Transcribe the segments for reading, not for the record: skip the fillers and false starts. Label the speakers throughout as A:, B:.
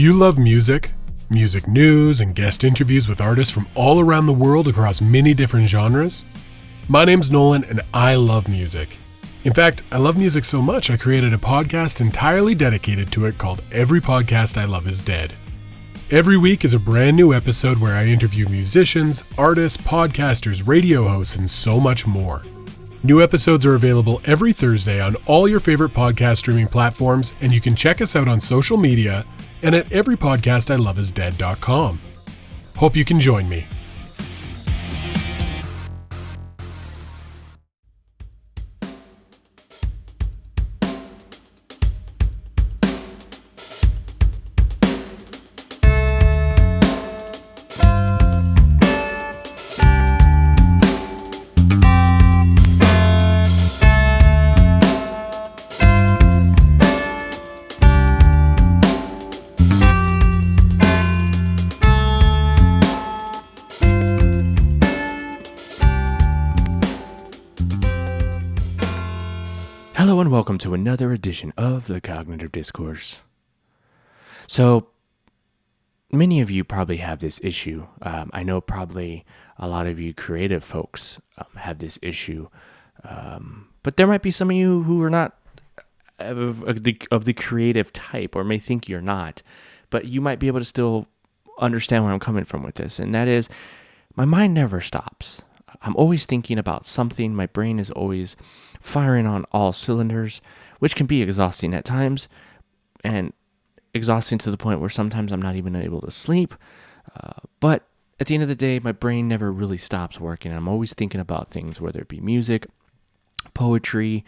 A: you love music, music news, and guest interviews with artists from all around the world across many different genres? My name's Nolan, and I love music. In fact, I love music so much I created a podcast entirely dedicated to it called Every Podcast I Love Is Dead. Every week is a brand new episode where I interview musicians, artists, podcasters, radio hosts, and so much more. New episodes are available every Thursday on all your favorite podcast streaming platforms, and you can check us out on social media and at everypodcastiloveisdead.com. Hope you can join me.
B: Hello and welcome to another edition of the Cognitive Discourse. So, many of you probably have this issue. I know probably a lot of you creative folks have this issue. But there might be some of you who are not of the creative type, or may think you're not. But you might be able to still understand where I'm coming from with this. And that is, my mind never stops. I'm always thinking about something. My brain is always firing on all cylinders, which can be exhausting at times, and exhausting to the point where sometimes I'm not even able to sleep. But at the end of the day, my brain never really stops working. I'm always thinking about things, whether it be music, poetry,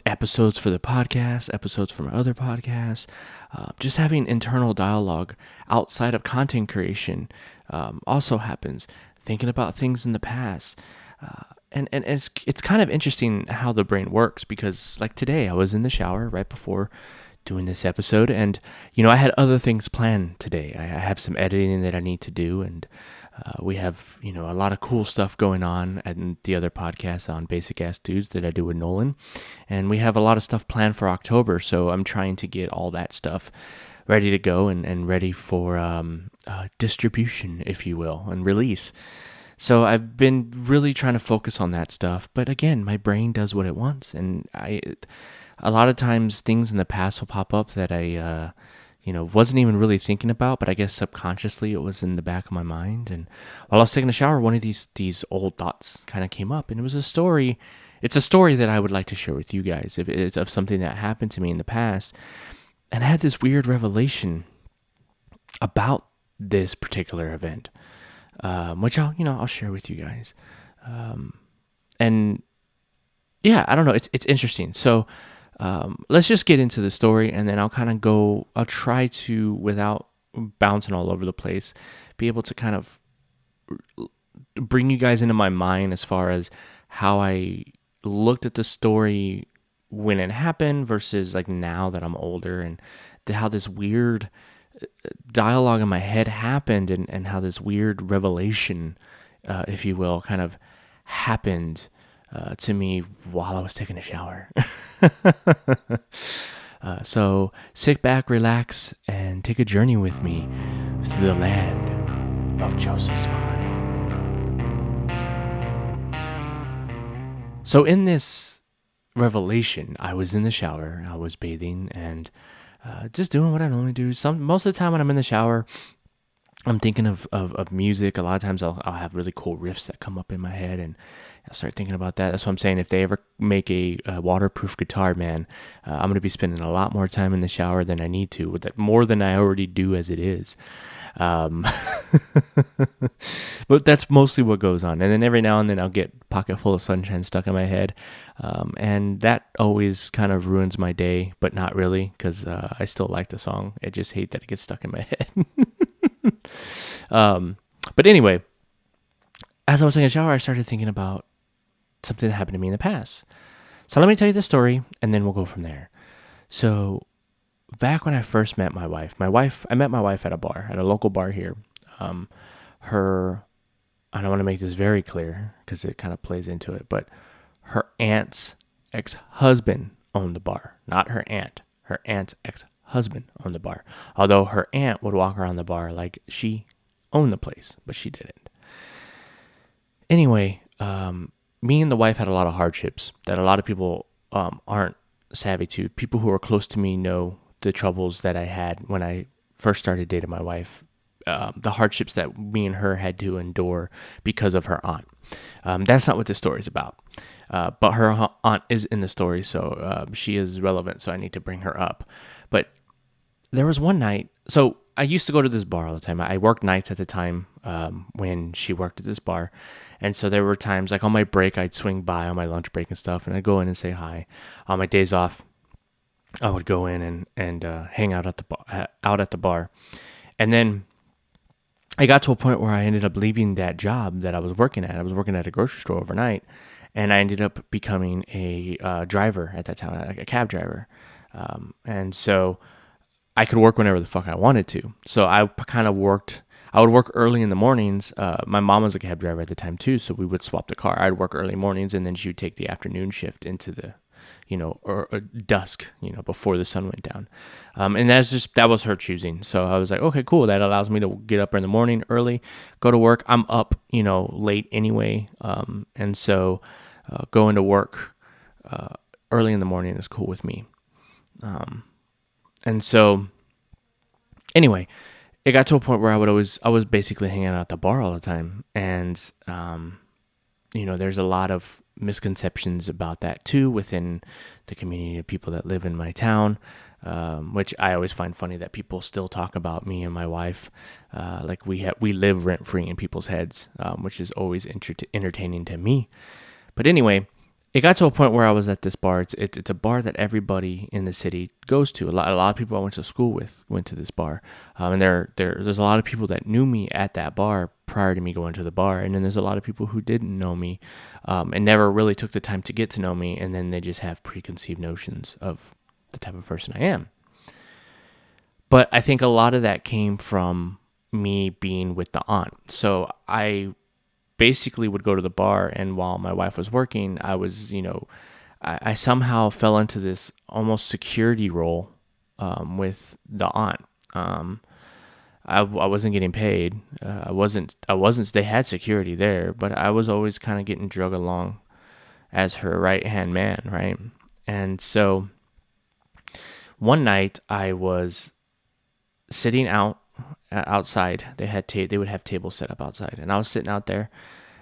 B: episodes for the podcast, episodes from other podcasts, just having internal dialogue outside of content creation also happens. Thinking about things in the past. And it's kind of interesting how the brain works, because like today I was in the shower right before doing this episode, and I had other things planned today. I have some editing that I need to do, and we have a lot of cool stuff going on at the other podcast on Basic Ass Dudes that I do with Nolan, and we have a lot of stuff planned for October, so I'm trying to get all that stuff ready to go and ready for distribution, if you will, and release. So I've been really trying to focus on that stuff, but again, my brain does what it wants, and a lot of times things in the past will pop up that I wasn't even really thinking about, but I guess subconsciously it was in the back of my mind. And while I was taking a shower, one of these old thoughts kind of came up, and it was a story. It's a story that I would like to share with you guys. If it's of something that happened to me in the past. And I had this weird revelation about this particular event, which I'll share with you guys. And yeah, I don't know. It's interesting. So let's just get into the story, and then I'll try to, without bouncing all over the place, be able to kind of bring you guys into my mind as far as how I looked at the story when it happened versus like now that I'm older, and how this weird dialogue in my head happened, and how this weird revelation, if you will, kind of happened to me while I was taking a shower. So sit back, relax, and take a journey with me through the land of Joseph's mind. So in this revelation, I was in the shower, I was bathing, and just doing what I normally do. Most of the time when I'm in the shower, I'm thinking of music. A lot of times I'll have really cool riffs that come up in my head, and I'll start thinking about that. That's what I'm saying. If they ever make a waterproof guitar, man, I'm going to be spending a lot more time in the shower than I need to, with that, more than I already do as it is. But that's mostly what goes on. And then every now and then I'll get Pocket Full of Sunshine stuck in my head. And that always kind of ruins my day, but not really, because I still like the song. I just hate that it gets stuck in my head. But anyway, as I was taking a shower, I started thinking about something that happened to me in the past. So let me tell you the story, and then we'll go from there. So back when I first met my wife, I met my wife at a bar, at a local bar here. And I want to make this very clear because it kind of plays into it, but her aunt's ex-husband owned the bar, not her aunt. Her aunt's husband owned the bar. Although her aunt would walk around the bar like she owned the place, but she didn't. Anyway, me and the wife had a lot of hardships that a lot of people aren't savvy to. People who are close to me know the troubles that I had when I first started dating my wife, the hardships that me and her had to endure because of her aunt. That's not what this story is about. But her aunt is in the story, so she is relevant, so I need to bring her up. But there was one night, so I used to go to this bar all the time. I worked nights at the time when she worked at this bar. And so there were times, like on my break, I'd swing by on my lunch break and stuff, and I'd go in and say hi. On my days off, I would go in and hang out at the bar. And then I got to a point where I ended up leaving that job that I was working at. I was working at a grocery store overnight, and I ended up becoming a driver at that time, like a cab driver. And so I could work whenever the fuck I wanted to. So I kind of worked. I would work early in the mornings. My mom was a cab driver at the time too, so we would swap the car. I'd work early mornings, and then she would take the afternoon shift into the, or dusk, before the sun went down. And that was her choosing. So I was like, okay, cool. That allows me to get up in the morning early, go to work. I'm up, late anyway. And so going to work early in the morning is cool with me. And so anyway, it got to a point where I was basically hanging out at the bar all the time. And, there's a lot of misconceptions about that too within the community of people that live in my town, which I always find funny that people still talk about me and my wife. Like we live rent free in people's heads, which is always entertaining to me. But anyway, it got to a point where I was at this bar. It's a bar that everybody in the city goes to. A lot of people I went to school with went to this bar, and there's a lot of people that knew me at that bar prior to me going to the bar, and then there's a lot of people who didn't know me, and never really took the time to get to know me, and then they just have preconceived notions of the type of person I am. But I think a lot of that came from me being with the aunt. So I basically would go to the bar, and while my wife was working, I was, I somehow fell into this almost security role with the aunt. I wasn't getting paid. I wasn't. They had security there, but I was always kind of getting drug along as her right hand man, right? And so one night I was sitting outside. They would have tables set up outside, and I was sitting out there.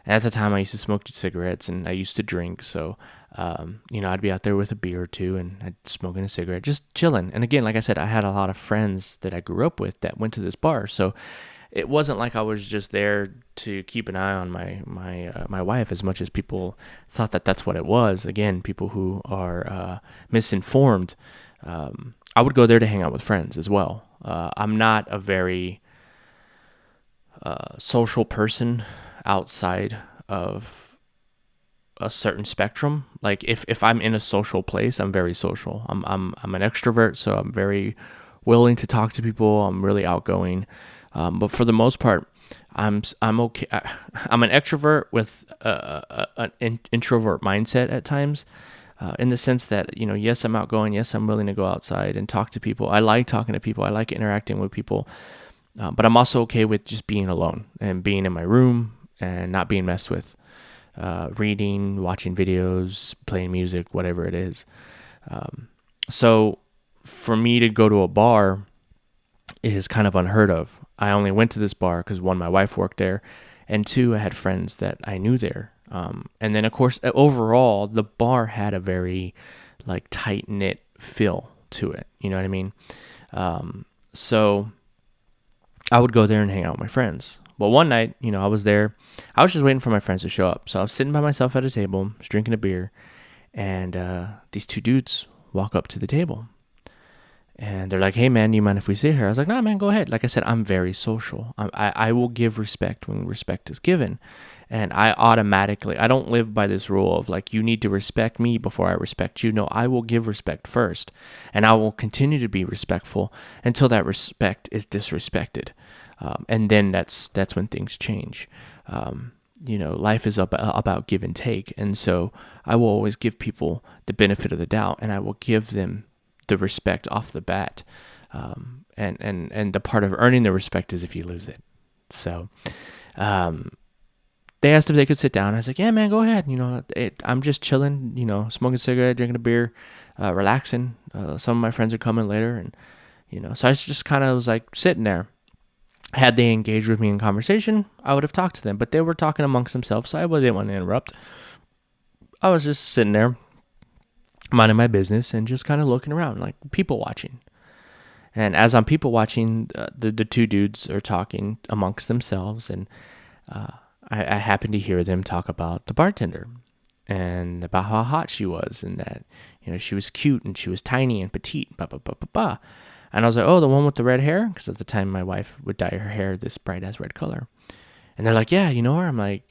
B: And at the time, I used to smoke cigarettes, and I used to drink. So, I'd be out there with a beer or two, and I'd smoking a cigarette, just chilling. And again, like I said, I had a lot of friends that I grew up with that went to this bar. So it wasn't like I was just there to keep an eye on my wife, as much as people thought that that's what it was. Again, people who are misinformed. I would go there to hang out with friends as well. I'm not a very social person outside of a certain spectrum. Like if I'm in a social place, I'm very social. I'm an extrovert, so I'm very willing to talk to people. I'm really outgoing. But for the most part, I'm okay. I'm an extrovert with an introvert mindset at times. In the sense that, yes, I'm outgoing. Yes, I'm willing to go outside and talk to people. I like talking to people. I like interacting with people. But I'm also okay with just being alone and being in my room and not being messed with. Reading, watching videos, playing music, whatever it is. So for me to go to a bar is kind of unheard of. I only went to this bar because, one, my wife worked there, and two, I had friends that I knew there. And then, of course, overall, the bar had a very tight-knit feel to it. You know what I mean? So I would go there and hang out with my friends. Well, one night, I was there. I was just waiting for my friends to show up. So I was sitting by myself at a table, just drinking a beer, and these two dudes walk up to the table. And they're like, "Hey, man, do you mind if we sit here?" I was like, "Nah, man, go ahead." Like I said, I'm very social. I will give respect when respect is given. And I don't live by this rule of you need to respect me before I respect you. No, I will give respect first. And I will continue to be respectful until that respect is disrespected. And then that's when things change. Life is about give and take. And so I will always give people the benefit of the doubt, and I will give them the respect off the bat. And the part of earning the respect is if you lose it. So, they asked if they could sit down. I was like, yeah, man, go ahead. I'm just chilling, smoking a cigarette, drinking a beer, relaxing. Some of my friends are coming later. And, so I just kind of was like sitting there. Had they engaged with me in conversation, I would have talked to them, but they were talking amongst themselves, so I didn't want to interrupt. I was just sitting there, minding my business and just kind of looking around, like people watching. And as I'm people watching, the two dudes are talking amongst themselves, and I happened to hear them talk about the bartender and about how hot she was, and that she was cute and she was tiny and petite, blah blah blah blah blah. And I was like, oh, the one with the red hair, because at the time my wife would dye her hair this bright ass red color. And they're like, yeah, you know her? I'm like,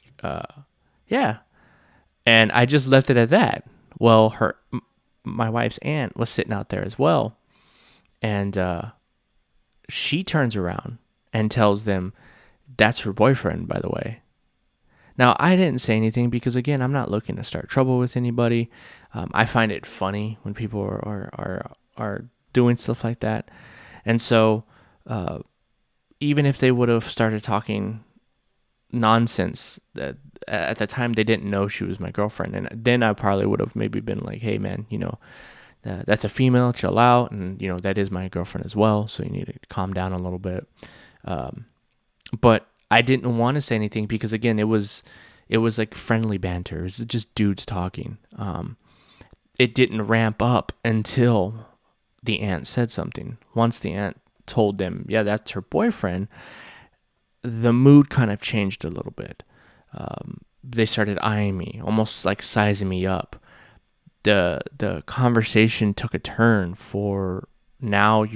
B: yeah. And I just left it at that. Well, my wife's aunt was sitting out there as well. And she turns around and tells them, that's her boyfriend, by the way. Now, I didn't say anything because, again, I'm not looking to start trouble with anybody. I find it funny when people are doing stuff like that. And so even if they would have started talking nonsense, at the time they didn't know she was my girlfriend, and then I probably would have maybe been like, hey man, that's a female, chill out, and that is my girlfriend as well, so you need to calm down a little bit. But I didn't want to say anything because, again, it was like friendly banter. It was just dudes talking. It didn't ramp up until the aunt said something. Once the aunt told them, yeah, that's her boyfriend, the mood kind of changed a little bit. They started eyeing me, almost like sizing me up. The conversation took a turn for now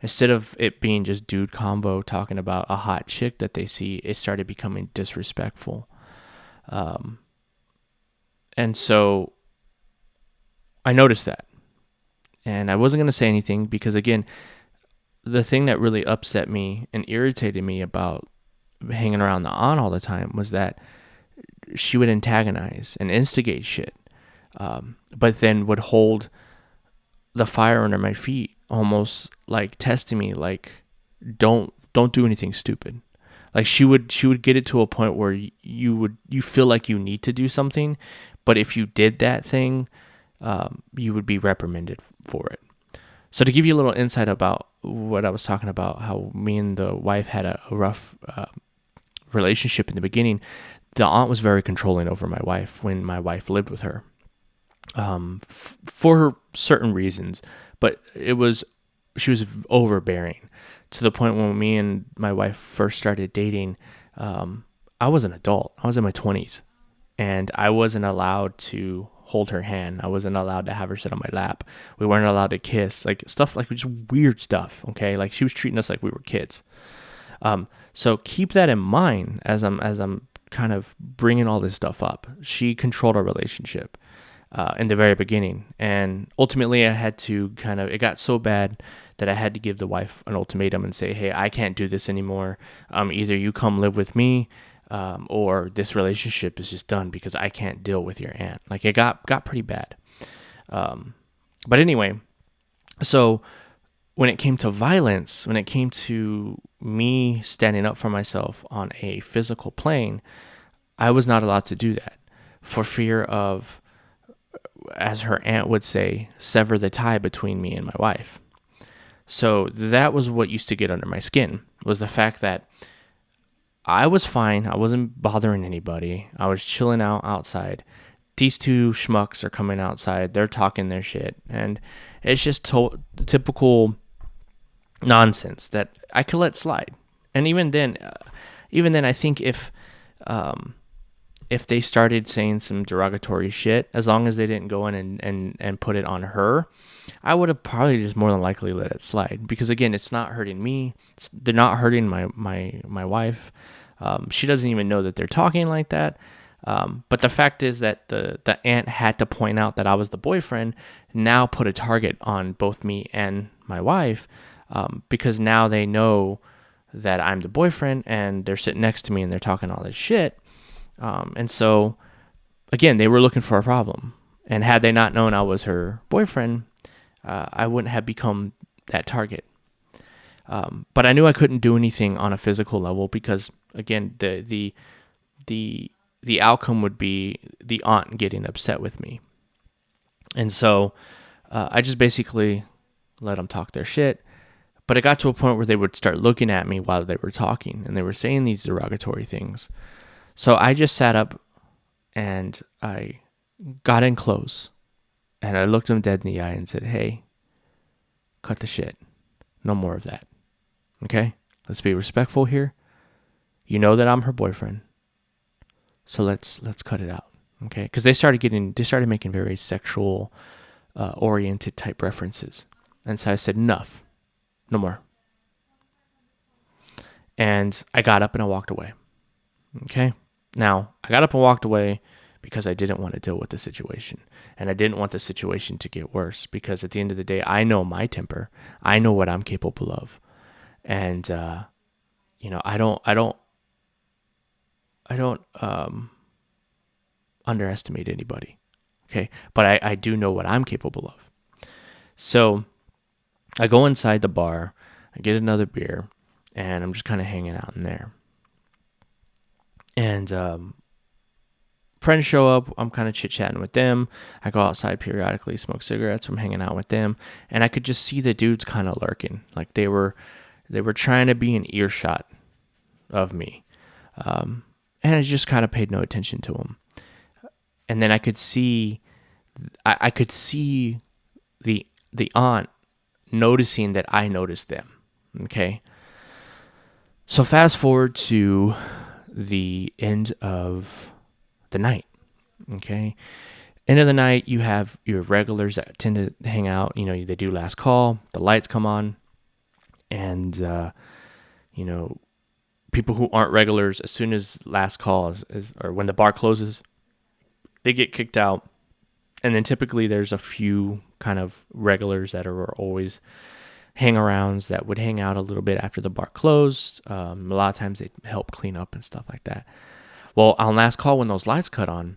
B: instead of it being just dude combo talking about a hot chick that they see, it started becoming disrespectful. And so I noticed that. And I wasn't going to say anything because, again, the thing that really upset me and irritated me about hanging around the aunt all the time was that she would antagonize and instigate shit, but then would hold the fire under my feet, almost like testing me, like don't do anything stupid. Like she would get it to a point where you feel like you need to do something, but if you did that thing, you would be reprimanded for it. So to give you a little insight about what I was talking about, how me and the wife had a rough relationship in the beginning, the aunt was very controlling over my wife when my wife lived with her, for certain reasons, but she was overbearing to the point when me and my wife first started dating. I was an adult. I was in my 20s, and I wasn't allowed to hold her hand. I wasn't allowed to have her sit on my lap. We weren't allowed to kiss, like stuff like just weird stuff. Okay. Like she was treating us like we were kids. So keep that in mind as I'm kind of bringing all this stuff up. She controlled our relationship, in the very beginning. And ultimately I had to it got so bad that I had to give the wife an ultimatum and say, hey, I can't do this anymore. Either you come live with me, or this relationship is just done because I can't deal with your aunt. Like it got pretty bad. But anyway, so when it came to violence, when it came to me standing up for myself on a physical plane, I was not allowed to do that for fear of, as her aunt would say, sever the tie between me and my wife. So that was what used to get under my skin, was the fact that I was fine. I wasn't bothering anybody. I was chilling out outside. These two schmucks are coming outside. They're talking their shit. And it's just typical nonsense that I could let slide. And even then, I think if they started saying some derogatory shit, as long as they didn't go in and put it on her, I would have probably just more than likely let it slide. Because again, it's not hurting me. They're not hurting my wife. She doesn't even know that they're talking like that. But the fact is that the aunt had to point out that I was the boyfriend, now put a target on both me and my wife, because now they know that I'm the boyfriend and they're sitting next to me and they're talking all this shit. And so, again, they were looking for a problem. And had they not known I was her boyfriend, I wouldn't have become that target. But I knew I couldn't do anything on a physical level because, again, the outcome would be the aunt getting upset with me. And so I just basically let them talk their shit. But it got to a point where they would start looking at me while they were talking, and they were saying these derogatory things. So I just sat up and I got in close, and I looked them dead in the eye and said, "Hey, cut the shit. No more of that. Okay? Let's be respectful here. You know that I'm her boyfriend. So let's cut it out." Okay? Because they started making very sexual oriented type references. And so I said, "Enough. No more." And I got up and I walked away. Okay? Now, I got up and walked away because I didn't want to deal with the situation. And I didn't want the situation to get worse because at the end of the day, I know my temper. I know what I'm capable of. And, I don't underestimate anybody. Okay? But I do know what I'm capable of. So I go inside the bar, I get another beer, and I'm just kind of hanging out in there. And friends show up, I'm kind of chit-chatting with them. I go outside periodically, smoke cigarettes, I'm hanging out with them, and I could just see the dudes kind of lurking. Like they were trying to be in earshot of me. And I just kind of paid no attention to them. And then I could see the aunt noticing that I noticed them. Okay. So fast forward to the end of the night. Okay. End of the night, you have your regulars that tend to hang out. They do last call, the lights come on, and, people who aren't regulars, as soon as last call or when the bar closes, they get kicked out. And then typically there's a few kind of regulars that are always hang-arounds that would hang out a little bit after the bar closed. A lot of times they help clean up and stuff like that. Well, on last call, when those lights cut on,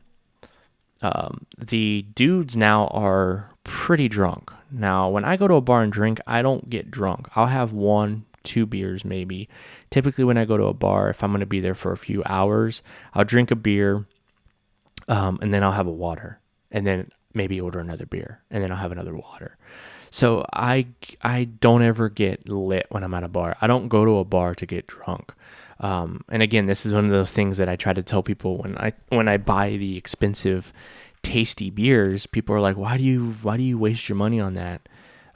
B: the dudes now are pretty drunk. Now, when I go to a bar and drink, I don't get drunk. I'll have 1-2 beers maybe. Typically when I go to a bar, if I'm going to be there for a few hours, I'll drink a beer, and then I'll have a water. And then maybe order another beer, and then I'll have another water. So I don't ever get lit when I'm at a bar. I don't go to a bar to get drunk. And again, this is one of those things that I try to tell people when I buy the expensive, tasty beers. People are like, "Why do you waste your money on that?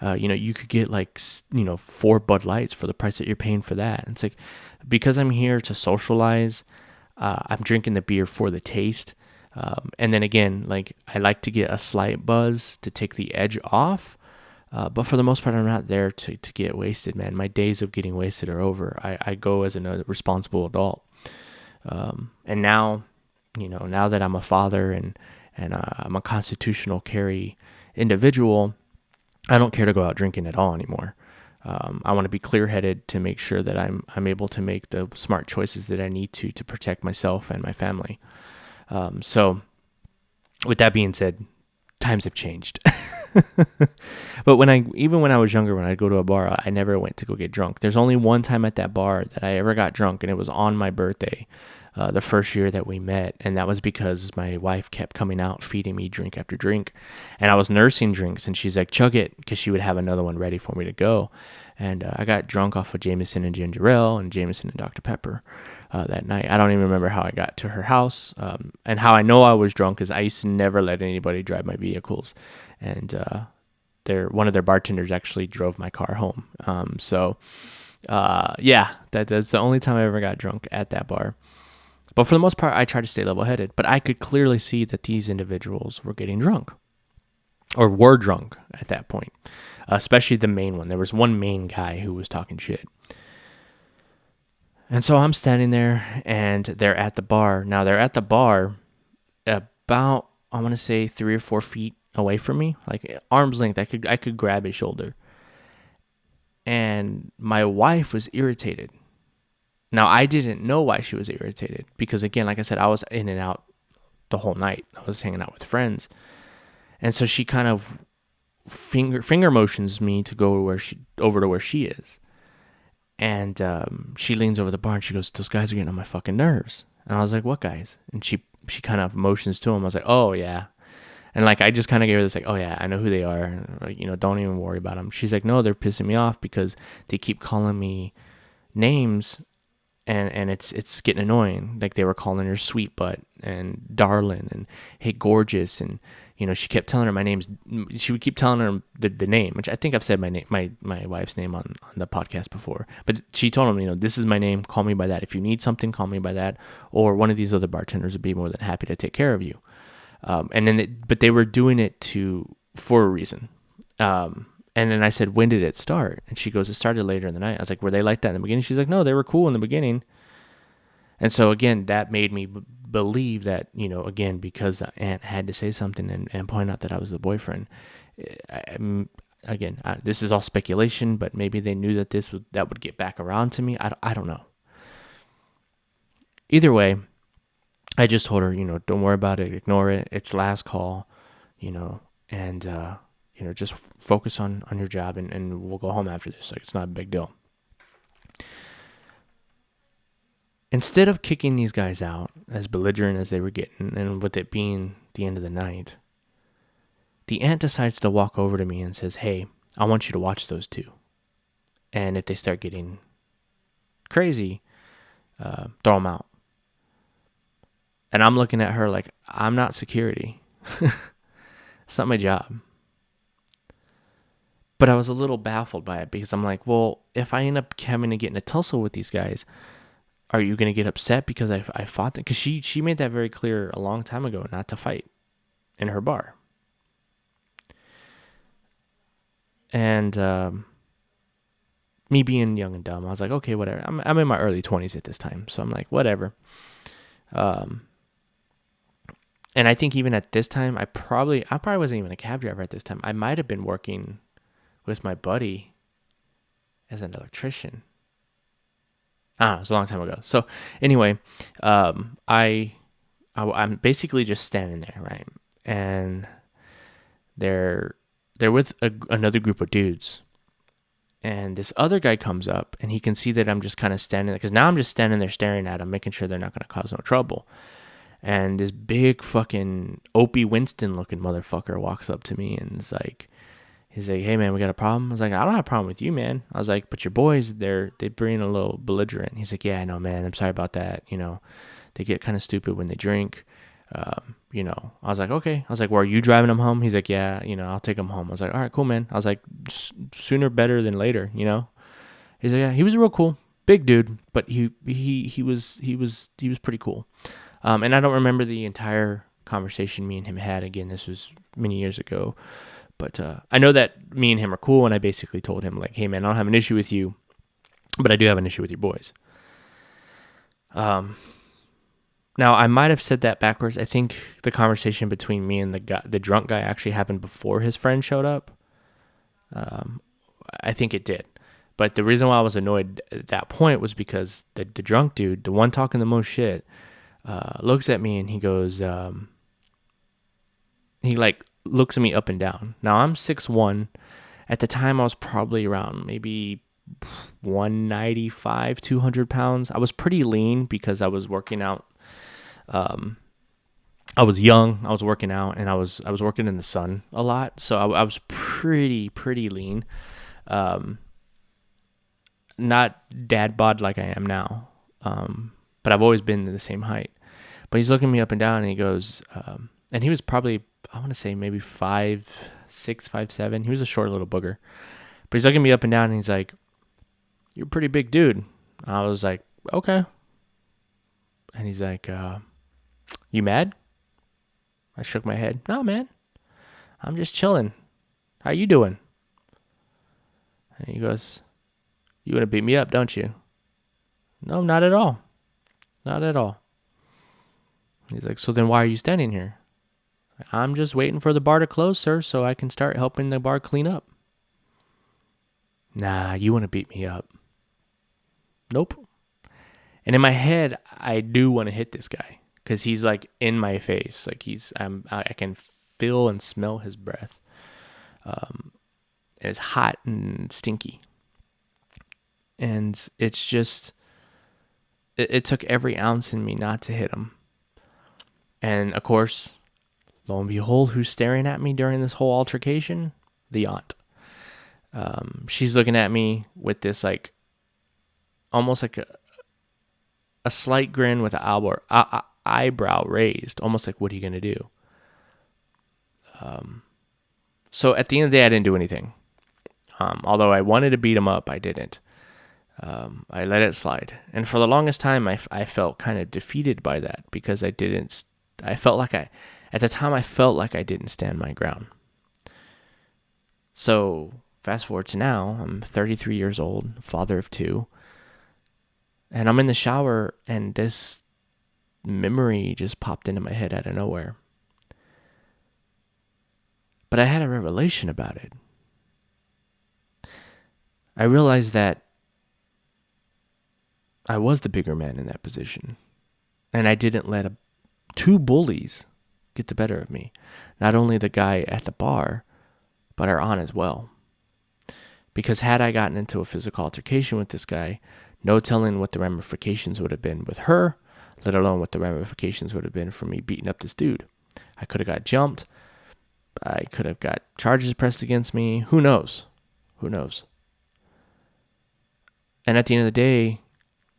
B: You could get 4 Bud Lights for the price that you're paying for that." And it's like, because I'm here to socialize. I'm drinking the beer for the taste. And then again, I like to get a slight buzz to take the edge off. But for the most part, I'm not there to get wasted, man. My days of getting wasted are over. I go as a responsible adult. And now, now that I'm a father and I'm a constitutional carry individual, I don't care to go out drinking at all anymore. I want to be clear-headed to make sure that I'm able to make the smart choices that I need to protect myself and my family. So with that being said, times have changed. But when I was younger, when I'd go to a bar, I never went to go get drunk. There's only one time at that bar that I ever got drunk, and it was on my birthday, the first year that we met. And that was because my wife kept coming out, feeding me drink after drink. And I was nursing drinks, and she's like, "Chug it," because she would have another one ready for me to go. And I got drunk off of Jameson and ginger ale and Jameson and Dr. Pepper. That night. I don't even remember how I got to her house. And how I know I was drunk is I used to never let anybody drive my vehicles. And one of their bartenders actually drove my car home. That's the only time I ever got drunk at that bar. But for the most part, I try to stay level-headed. But I could clearly see that these individuals were getting drunk. Or were drunk at that point. Especially the main one. There was one main guy who was talking shit. And so I'm standing there, and they're at the bar. Now, they're at the bar about, I want to say, 3 or 4 feet away from me, like arm's length. I could grab his shoulder. And my wife was irritated. Now, I didn't know why she was irritated because, again, like I said, I was in and out the whole night. I was hanging out with friends. And so she kind of finger motions me to go over to where she is. And she leans over the bar and she goes, "Those guys are getting on my fucking nerves." And I was like, "What guys?" And she kind of motions to him. I was like, "Oh yeah." And like I just kind of gave her this like, "Oh yeah, I know who they are. And, like, don't even worry about them." She's like, "No, they're pissing me off because they keep calling me names, and it's getting annoying. Like they were calling her sweet butt and darling and hey gorgeous, and she kept telling her my name's. She would keep telling her the name, which I think I've said my wife's name on the podcast before. But she told him, this is my name. Call me by that. If you need something, call me by that. Or one of these other bartenders would be more than happy to take care of you." But they were doing it for a reason. And then I said, "When did it start?" And she goes, "It started later in the night." I was like, "Were they like that in the beginning?" She's like, "No, they were cool in the beginning." And so again, that made me believe that, again, because the aunt had to say something and point out that I was the boyfriend. This is all speculation, but maybe they knew that that would get back around to me. I don't know. Either way, I just told her, don't worry about it, ignore it. It's last call, and just focus on your job, and we'll go home after this. Like, it's not a big deal. Instead of kicking these guys out, as belligerent as they were getting, and with it being the end of the night, the aunt decides to walk over to me and says, "Hey, I want you to watch those two. And if they start getting crazy, throw them out." And I'm looking at her like, I'm not security. It's not my job. But I was a little baffled by it because I'm like, well, if I end up having to get in a tussle with these guys, are you going to get upset because I fought them? Because she made that very clear a long time ago, not to fight in her bar. And me being young and dumb, I was like, okay, whatever. I'm in my early 20s at this time, so I'm like, whatever. And I think even at this time, I probably wasn't even a cab driver at this time. I might have been working with my buddy as an electrician. It was a long time ago. So anyway, I'm basically just standing there, right? And they're with another group of dudes. And this other guy comes up, and he can see that I'm just kind of standing there, because now I'm just standing there staring at him, making sure they're not going to cause no trouble. And this big fucking Opie Winston looking motherfucker walks up to me and he's like, "Hey man, we got a problem?" I was like, "I don't have a problem with you, man." I was like, "But your boys, they bring a little belligerent." He's like, "Yeah, I know, man. I'm sorry about that. They get kind of stupid when they drink." I was like, "Okay." I was like, "Well, are you driving them home?" He's like, "Yeah, I'll take them home." I was like, "All right, cool, man." I was like, "Sooner better than later, He's like, "Yeah." He was real cool, big dude, but he was pretty cool. And I don't remember the entire conversation me and him had. Again, this was many years ago. But I know that me and him are cool, and I basically told him, like, "Hey, man, I don't have an issue with you, but I do have an issue with your boys." Now, I might have said that backwards. I think the conversation between me and the drunk guy actually happened before his friend showed up. I think it did. But the reason why I was annoyed at that point was because the drunk dude, the one talking the most shit, looks at me and he goes, he looks at me up and down. Now I'm 6'1". At the time I was probably around maybe 195, 200 pounds. I was pretty lean because I was working out. I was young, I was working out, and I was working in the sun a lot. So I was pretty lean. Not dad bod like I am now. But I've always been the same height. But he's looking me up and down, and he goes, and he was probably, I want to say maybe 5'6", 5'7". He was a short little booger. But he's looking me up and down, and he's like, "You're a pretty big dude." I was like, "Okay." And he's like, "You mad?" I shook my head. "No, man. I'm just chilling. How you doing?" And he goes, "You want to beat me up, don't you?" "No, not at all. Not at all." He's like, "So then why are you standing here?" "I'm just waiting for the bar to close, sir, so I can start helping the bar clean up." "Nah, you want to beat me up." "Nope." And in my head, I do want to hit this guy because he's like in my face. Like I can feel and smell his breath. And it's hot and stinky. And it's just, it took every ounce in me not to hit him. And of course, lo and behold, who's staring at me during this whole altercation? The aunt. She's looking at me with this like, almost like a slight grin with an eyebrow raised, almost like, what are you going to do? So at the end of the day, I didn't do anything. Although I wanted to beat him up, I didn't. I let it slide. And for the longest time, I felt kind of defeated by that because at the time I felt like I didn't stand my ground. So fast forward to now, I'm 33 years old, father of 2, and I'm in the shower and this memory just popped into my head out of nowhere. But I had a revelation about it. I realized that I was the bigger man in that position. And I didn't let 2 bullies get the better of me. Not only the guy at the bar, but our aunt as well. Because had I gotten into a physical altercation with this guy, no telling what the ramifications would have been with her, let alone what the ramifications would have been for me beating up this dude. I could have got jumped. I could have got charges pressed against me. Who knows? Who knows? And at the end of the day,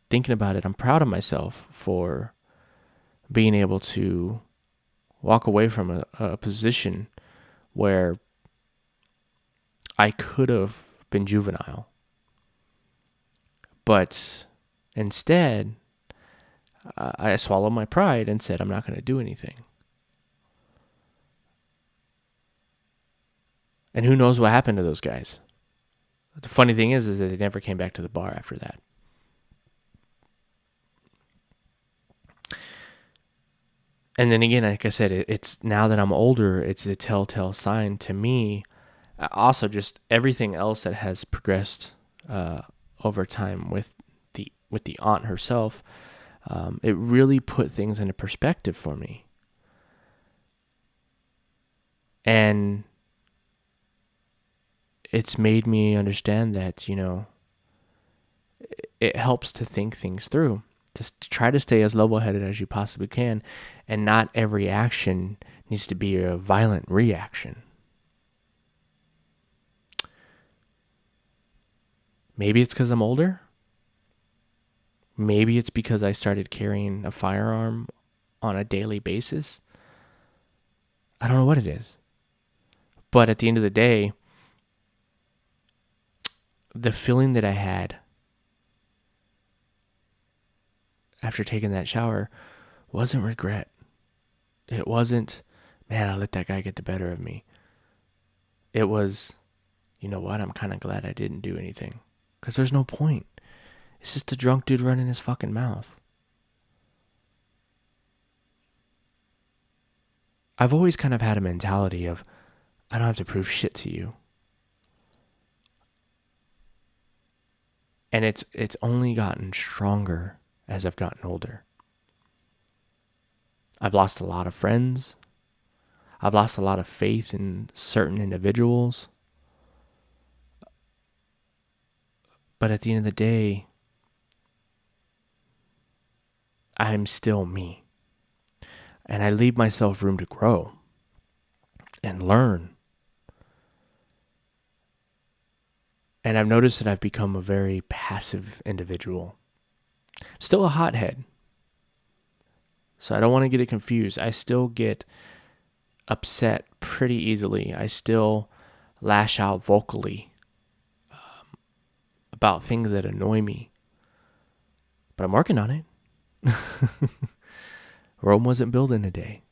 B: thinking about it, I'm proud of myself for being able to walk away from a position where I could have been juvenile. But instead, I swallowed my pride and said, I'm not going to do anything. And who knows what happened to those guys? The funny thing is that they never came back to the bar after that. And then again, like I said, it's now that I'm older, it's a telltale sign to me. Also, just everything else that has progressed over time with the aunt herself, it really put things into perspective for me. And it's made me understand that, it helps to think things through, to try to stay as level-headed as you possibly can, and not every action needs to be a violent reaction. Maybe it's because I'm older. Maybe it's because I started carrying a firearm on a daily basis. I don't know what it is. But at the end of the day, the feeling that I had after taking that shower wasn't regret. It wasn't, man, I let that guy get the better of me. It was, you know what, I'm kind of glad I didn't do anything. Because there's no point. It's just a drunk dude running his fucking mouth. I've always kind of had a mentality of, I don't have to prove shit to you. And it's only gotten stronger as I've gotten older. I've lost a lot of friends. I've lost a lot of faith in certain individuals. But at the end of the day, I'm still me. And I leave myself room to grow and learn. And I've noticed that I've become a very passive individual. Still a hothead. So I don't want to get it confused. I still get upset pretty easily. I still lash out vocally about things that annoy me. But I'm working on it. Rome wasn't built in a day.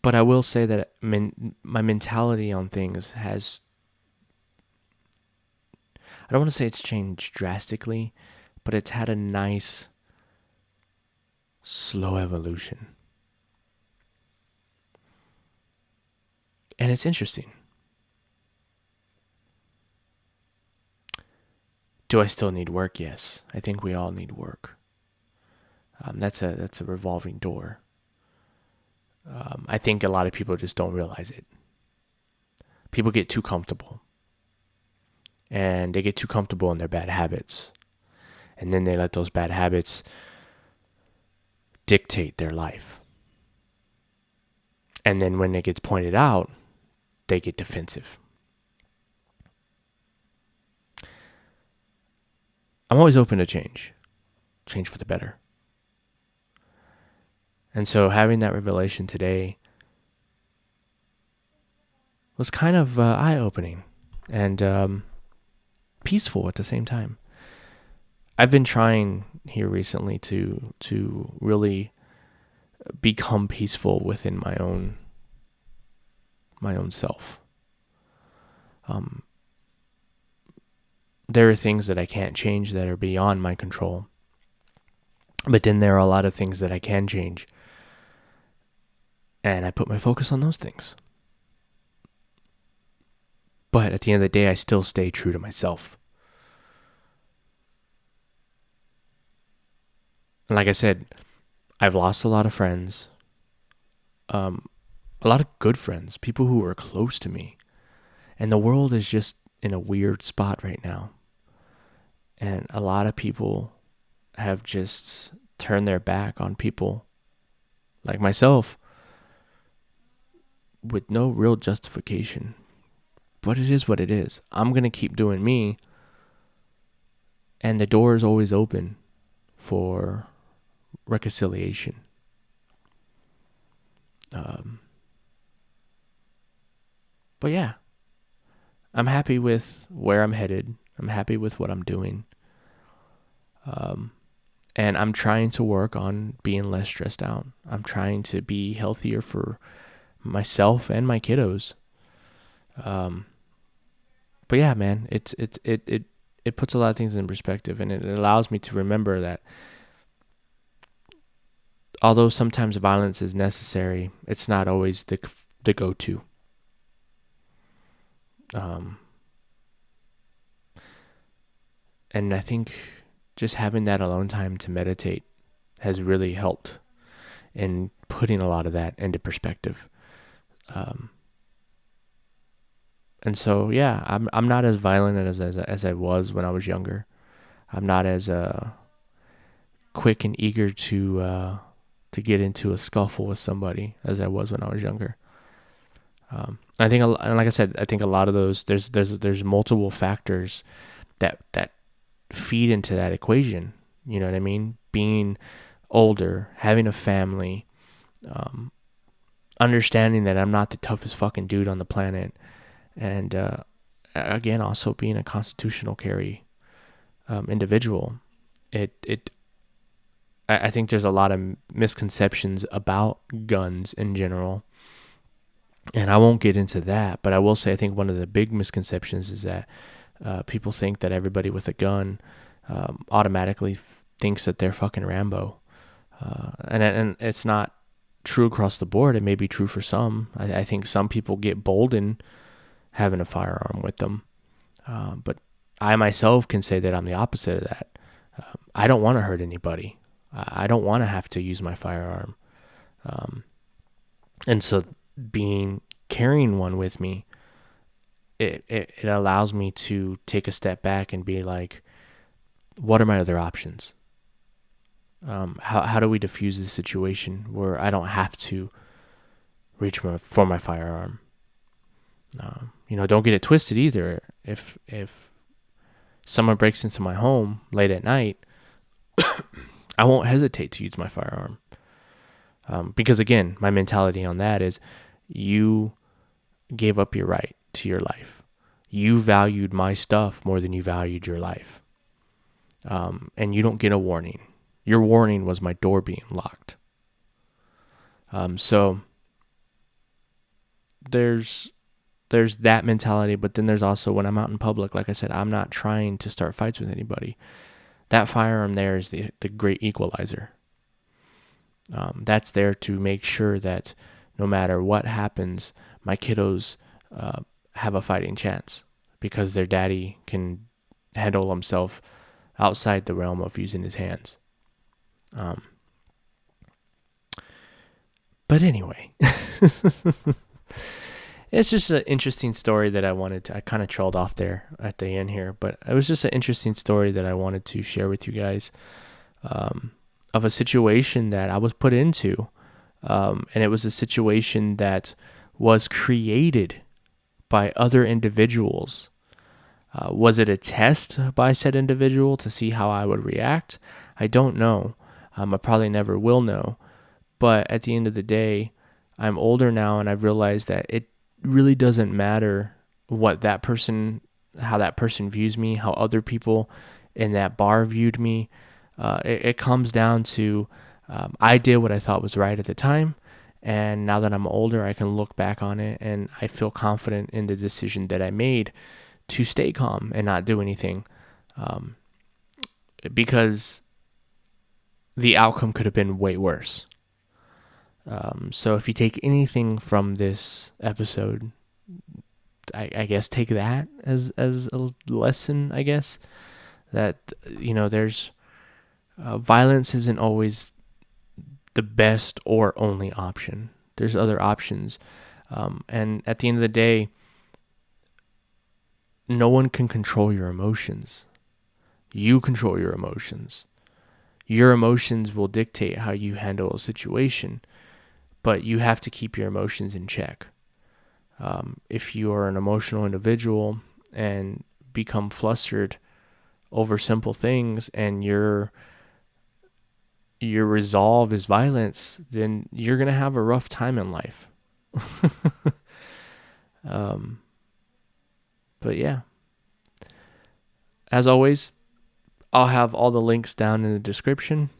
B: But I will say that my mentality on things has, I don't want to say it's changed drastically, but it's had a nice, slow evolution. And it's interesting. Do I still need work? Yes. I think we all need work. That's a revolving door. I think a lot of people just don't realize it. People get too comfortable. and they get too comfortable in their bad habits. And then they let those bad habits dictate their life. And then when it gets pointed out, they get defensive. I'm always open to change for the better. And so having that revelation today was kind of eye-opening and peaceful at the same time. I've been trying here recently to really become peaceful within my own self. There are things that I can't change that are beyond my control. But then there are a lot of things that I can change. And I put my focus on those things. But at the end of the day, I still stay true to myself. And like I said, I've lost a lot of friends. A lot of good friends, people who were close to me. And the world is just in a weird spot right now. And a lot of people have just turned their back on people like myself with no real justification. But it is what it is. I'm going to keep doing me. And the door is always open for reconciliation. But yeah, I'm happy with where I'm headed. I'm happy with what I'm doing. And I'm trying to work on being less stressed out. I'm trying to be healthier for myself and my kiddos. But yeah, man, it puts a lot of things in perspective, and it allows me to remember that although sometimes violence is necessary, it's not always the go-to. And I think just having that alone time to meditate has really helped in putting a lot of that into perspective. And so, yeah, I'm not as violent as I was when I was younger. I'm not as quick and eager to get into a scuffle with somebody as I was when I was younger. I think, and like I said, I think a lot of those there's multiple factors that feed into that equation. You know what I mean? Being older, having a family, understanding that I'm not the toughest fucking dude on the planet, and again, also being a constitutional carry individual. I think there's a lot of misconceptions about guns in general, and I won't get into that, but I will say I think one of the big misconceptions is that people think that everybody with a gun automatically thinks that they're fucking Rambo. And it's not true across the board. It may be true for some. I think some people get bold in having a firearm with them. But I myself can say that I'm the opposite of that. I don't want to hurt anybody. I don't want to have to use my firearm. And so carrying one with me, it allows me to take a step back and be like, what are my other options? How do we diffuse this situation where I don't have to reach for my firearm? Don't get it twisted either. If someone breaks into my home late at night, I won't hesitate to use my firearm. Because again, my mentality on that is you gave up your right to your life. You valued my stuff more than you valued your life. And you don't get a warning. Your warning was my door being locked. So there's that mentality, but then there's also when I'm out in public, like I said, I'm not trying to start fights with anybody. That firearm there is the great equalizer. That's there to make sure that no matter what happens, my kiddos have a fighting chance because their daddy can handle himself outside the realm of using his hands. But anyway, it's just an interesting story that I kind of trolled off there at the end here, but it was just an interesting story that I wanted to share with you guys, of a situation that I was put into. And it was a situation that was created by other individuals. Was it a test by said individual to see how I would react? I don't know. I probably never will know. But at the end of the day, I'm older now, and I've realized that it really doesn't matter how that person views me, how other people in that bar viewed me. It comes down to I did what I thought was right at the time, and now that I'm older, I can look back on it, and I feel confident in the decision that I made to stay calm and not do anything, because the outcome could have been way worse. So if you take anything from this episode, I guess take that as a lesson, I guess, that, there's violence isn't always the best or only option. There's other options. And at the end of the day, no one can control your emotions. You control your emotions. Your emotions will dictate how you handle a situation, but you have to keep your emotions in check. If you are an emotional individual and become flustered over simple things, and your resolve is violence, then you're going to have a rough time in life. But yeah, as always, I'll have all the links down in the description,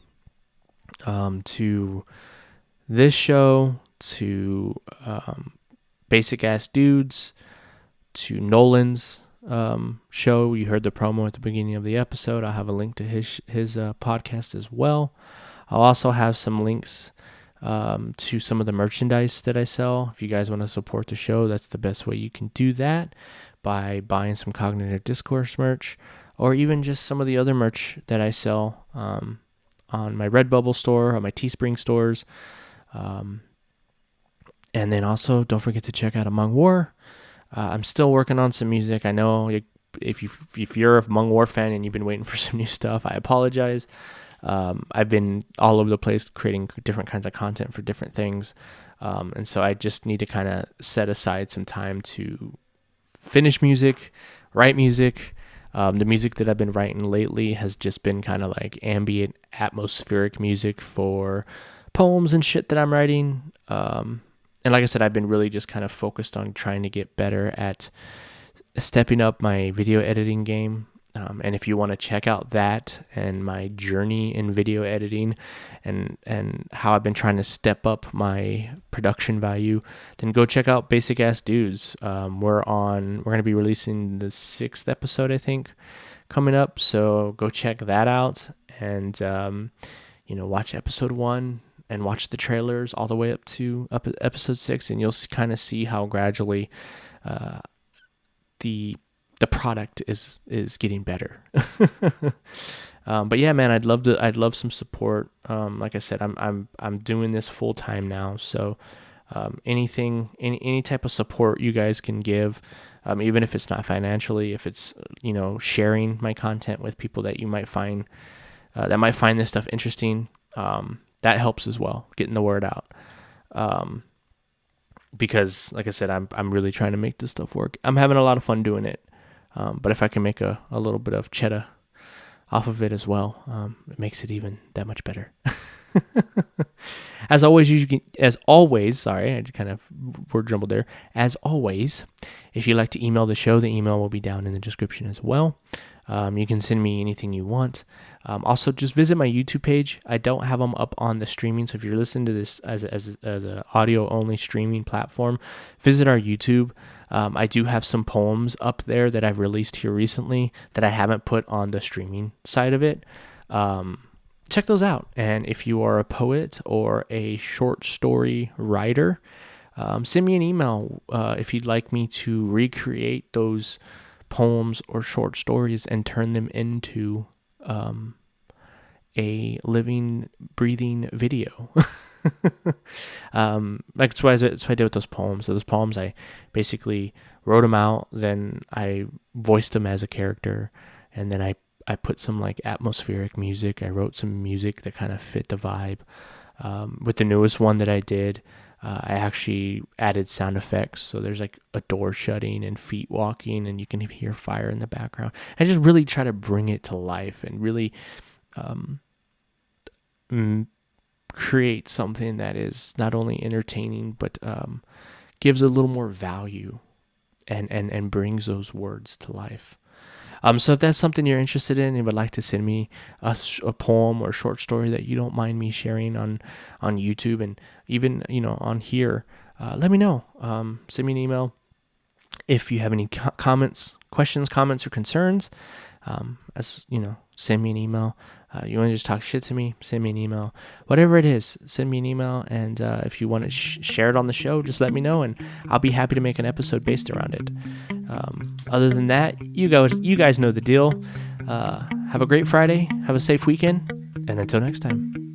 B: to this show, to Basic Ass Dudes, to Nolan's show. You heard the promo at the beginning of the episode. I'll have a link to his podcast as well. I'll also have some links to some of the merchandise that I sell. If you guys want to support the show, that's the best way you can do that, by buying some Cognitive Discourse merch, or even just some of the other merch that I sell on my Redbubble store, on my Teespring stores. And then also, don't forget to check out Among War. I'm still working on some music. I know if you're a Among War fan and you've been waiting for some new stuff, I apologize. I've been all over the place creating different kinds of content for different things. And so I just need to kind of set aside some time to finish music, write music. The music that I've been writing lately has just been kind of like ambient, atmospheric music for poems and shit that I'm writing. And like I said, I've been really just kind of focused on trying to get better at stepping up my video editing game. And if you want to check out that and my journey in video editing and how I've been trying to step up my production value, then go check out Basic Ass Dudes. We're going to be releasing the 6th episode, I think, coming up. So go check that out, and watch episode 1 and watch the trailers all the way up to episode 6, and you'll kind of see how gradually the product is getting better. But yeah, man, I'd love some support. Like I said, I'm doing this full time now, so any type of support you guys can give, even if it's not financially, if it's sharing my content with people that you might find this stuff interesting, that helps as well, getting the word out. Because like I said, I'm really trying to make this stuff work. I'm having a lot of fun doing it. But if I can make a little bit of cheddar off of it as well, it makes it even that much better. As always, sorry, I just kind of word jumbled there. As always, if you'd like to email the show, the email will be down in the description as well. You can send me anything you want. Also, just visit my YouTube page. I don't have them up on the streaming, so if you're listening to this as a audio-only streaming platform, visit our YouTube. I do have some poems up there that I've released here recently that I haven't put on the streaming side of it. Check those out. And if you are a poet or a short story writer, send me an email if you'd like me to recreate those poems or short stories and turn them into a living, breathing video. Like that's what I did with those poems. So those poems, I basically wrote them out, then I voiced them as a character, and then I put some like atmospheric music. I wrote some music that kind of fit the vibe. With the newest one that I did, I actually added sound effects. So there's like a door shutting and feet walking, and you can hear fire in the background. I just really try to bring it to life and really create something that is not only entertaining, but gives a little more value and brings those words to life. So if that's something you're interested in and would like to send me a poem or short story that you don't mind me sharing on YouTube and even, on here, let me know. Send me an email. If you have any questions, comments, or concerns, send me an email. You want to just talk shit to me, send me an email. Whatever it is, send me an email. And if you want to share it on the show, just let me know, and I'll be happy to make an episode based around it. Other than that, you guys know the deal. Have a great Friday. Have a safe weekend. And until next time.